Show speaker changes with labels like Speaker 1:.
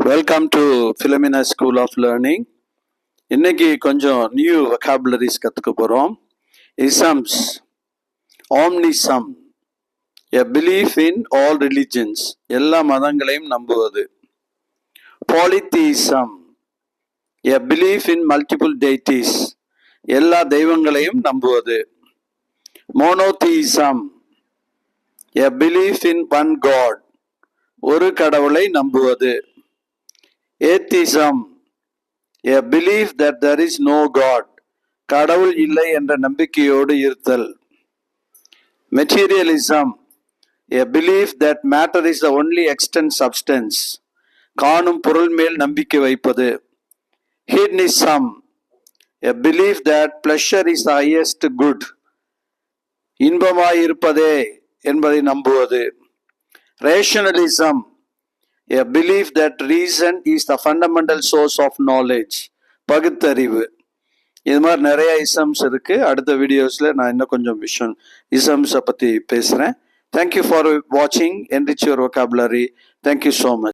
Speaker 1: Welcome to Philomena School of Learning. இன்னைக்கு கொஞ்சம் new vocabularies கற்றுக்க போகிறோம். Isms, omnism, a belief in all religions, எல்லா மதங்களையும் நம்புவது. Polytheism, a belief in multiple deities, எல்லா தெய்வங்களையும் நம்புவது. Monotheism, a belief in one God, ஒரு கடவுளை நம்புவது. Atheism, a belief that there is no God, கடவுள் இல்லை என்ற நம்பிக்கையோடு இருத்தல். Materialism, a belief that matter is the only extant substance, காணும் பொருள் மேல் நம்பிக்கை வைப்பது. Hedonism, a belief that pleasure is the highest good, இன்பமாயிருப்பதே என்பதை நம்புவது. Rationalism, a belief that reason is the fundamental source of knowledge, பகுத்தறிவு. இது மாதிரி நிறைய இசம்ஸ் இருக்கு. அடுத்த வீடியோஸ்ல நான் இன்னும் கொஞ்சம் விஷயம் இசம்ஸை பத்தி பேசுறேன். Thank you for watching. Enrich your vocabulary. Thank you so much.